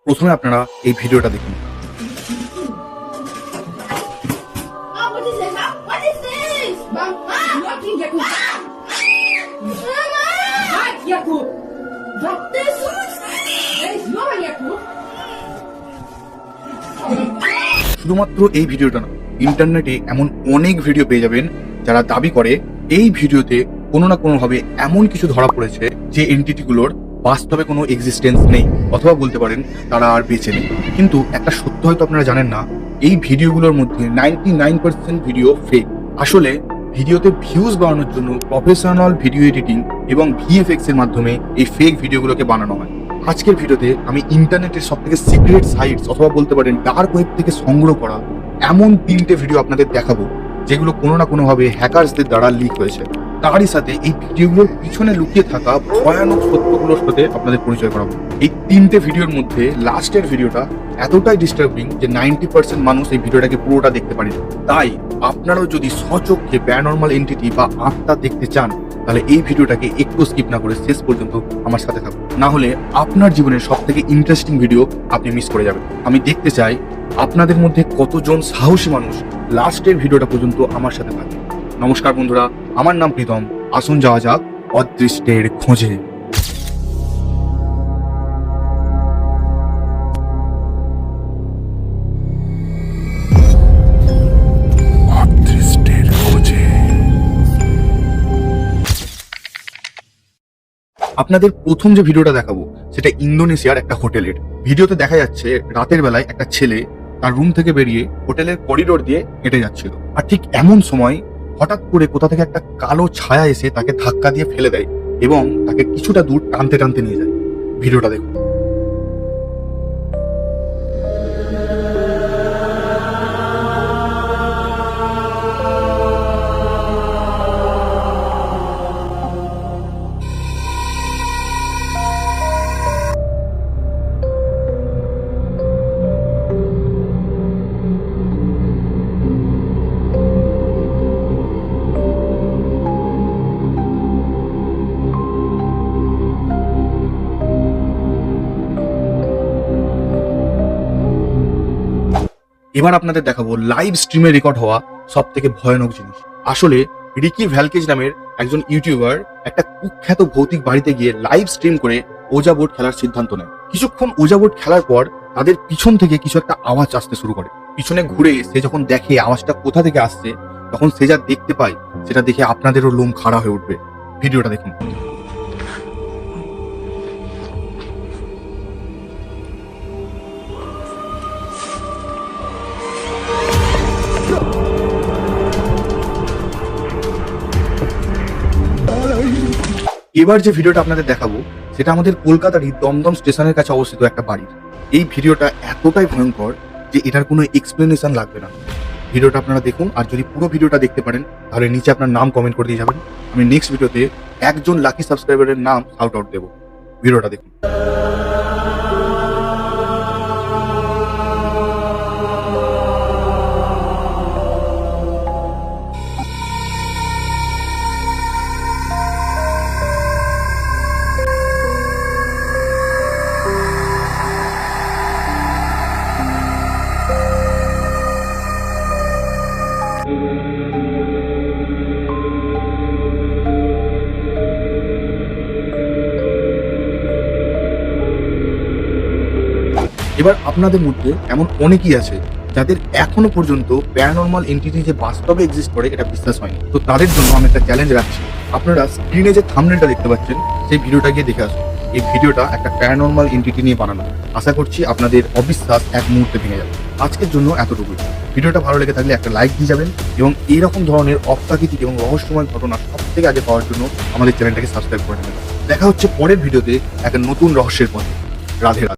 প্রথমে আপনারা এই ভিডিওটা দেখুন। What is this? What is this? Mama! Lagi Yaku. Mama! What Yaku? What this? There is no Yaku. শুধুমাত্র এই ভিডিওটা না, ইন্টারনেটে এমন অনেক ভিডিও পেয়ে যাবেন যারা দাবি করে এই ভিডিওতে কোনো না কোনোভাবে এমন কিছু ধরা পড়েছে যে এন্টিটিগুলোর বাস্তবে কোনো এক্সিস্টেন্স নেই, অথবা বলতে পারেন তারা আর বেঁচে নেই। কিন্তু একটা সত্য হয়তো আপনারা জানেন না, এই ভিডিওগুলোর মধ্যে 99% ভিডিও ফেক। আসলে ভিডিওতে ভিউজ বাড়ানোর জন্য প্রফেশনাল ভিডিও এডিটিং এবং ভিএফএক্স এর মাধ্যমে এই ফেক ভিডিওগুলোকে বানানো হয়। আজকের ভিডিওতে আমি ইন্টারনেটের সব থেকে সিক্রেট সাইটস অথবা বলতে পারেন ডার্ক ওয়েব থেকে সংগ্রহ করা এমন 3টে ভিডিও আপনাদের দেখাবো যেগুলো কোনো না কোনোভাবে হ্যাকার্সদের দ্বারা লিক হয়েছে। তারই সাথে এই ভিডিওগুলোর পিছনে লুকিয়ে থাকা ভয়ানক সত্যগুলোর সাথে আপনাদের পরিচয় করাবো। এই 3টে ভিডিওর মধ্যে লাস্টের ভিডিওটা এতটাই ডিস্টার্বিং যে 90% মানুষ এই ভিডিওটাকে পুরোটা দেখতে পারেনি। তাই আপনারাও যদি স্বচক্ষে প্যারানরমাল এন্টিটি বা আত্মা দেখতে চান, তাহলে এই ভিডিওটাকে একটু স্কিপ না করে শেষ পর্যন্ত আমার সাথে থাকুন, না হলে আপনার জীবনের সব থেকে ইন্টারেস্টিং ভিডিও আপনি মিস করে যাবেন। আমি দেখতে চাই আপনাদের মধ্যে কতজন সাহসী মানুষ লাস্টের ভিডিওটা পর্যন্ত আমার সাথে থাকে। নমস্কার বন্ধুরা, আমার নাম প্রীতম। আসুন যাওয়া যাক অদৃষ্টের খোঁজে। আপনাদের প্রথম যে ভিডিওটা দেখাবো সেটা ইন্দোনেশিয়ার একটা হোটেলের। ভিডিওতে দেখা যাচ্ছে রাতের বেলায় একটা ছেলে তার রুম থেকে বেরিয়ে হোটেলের করিডোর দিয়ে হেঁটে যাচ্ছিল, আর ঠিক এমন সময় হঠাৎ করে কোথা থেকে একটা কালো ছায়া এসে তাকে ধাক্কা দিয়ে ফেলে দেয় এবং তাকে কিছুটা দূর টানতে টানতে নিয়ে যায়। ভিডিওটা দেখুন। এবার আপনাদের দেখাবো লাইভ স্ট্রিমে রেকর্ড হওয়া সব থেকে ভয়ানক জিনিস। আসলে রিকি ভ্যালকেজ নামের একজন ইউটিউবার একটা কুখ্যাত ভৌতিক বাড়িতে গিয়ে লাইভ স্ট্রিম করে ওজা বোর্ড খেলার সিদ্ধান্ত নেয়। কিছুক্ষণ ওজা বোর্ড খেলার পর তাদের পিছন থেকে কিছু একটা আওয়াজ আসতে শুরু করে। পিছনে ঘুরে সে যখন দেখে আওয়াজটা কোথা থেকে আসছে, তখন সে যা দেখতে পায় সেটা দেখে আপনাদেরও লোম খাড়া হয়ে উঠবে। ভিডিওটা দেখুন। এবার যে ভিডিওটা আপনাদের দেখাবো সেটা আমাদের কলকাতারই দমদম স্টেশনের কাছে অবস্থিত একটা বাড়ির। এই ভিডিওটা এতটাই ভয়ঙ্কর যে এটার কোনো এক্সপ্লেনেশন লাগবে না। ভিডিওটা আপনারা দেখুন, আর যদি পুরো ভিডিওটা দেখতে পারেন তাহলে নিচে আপনার নাম কমেন্ট করে দিয়ে যাবেন। আমি নেক্সট ভিডিওতে একজন লাকি সাবস্ক্রাইবারের নাম শাউট আউট দেবো। ভিডিওটা দেখুন। এবার আপনাদের মধ্যে এমন অনেকেই আছে যাদের এখনো পর্যন্ত প্যারানরমাল এন্টিটি যে বাস্তবে এক্সিস্ট করে এটা বিশ্বাস হয়নি। তো তাদের জন্য আমি একটা চ্যালেঞ্জ রাখছি। আপনারা স্ক্রিনে যে থাম্বনেলটা দেখতে পাচ্ছেন সেই ভিডিওটা গিয়ে দেখে আসুন। এই ভিডিওটা একটা প্যারানরমাল এন্টিটি নিয়ে বানানো। আশা করছি আপনাদের অবিশ্বাস এক মুহূর্তে ভেঙে যাবে। আজকের জন্য এতটুকুই। ভিডিওটা ভালো লেগে থাকলে একটা লাইক দিয়ে যাবেন এবং এইরকম ধরনের অপ্রাকৃতিক এবং রহস্যময় ঘটনা সব থেকে আগে পাওয়ার জন্য আমাদের চ্যানেলটাকে সাবস্ক্রাইব করে নেবেন। দেখা হচ্ছে পরের ভিডিওতে একটা নতুন রহস্যের পথে। রাধে রাধে।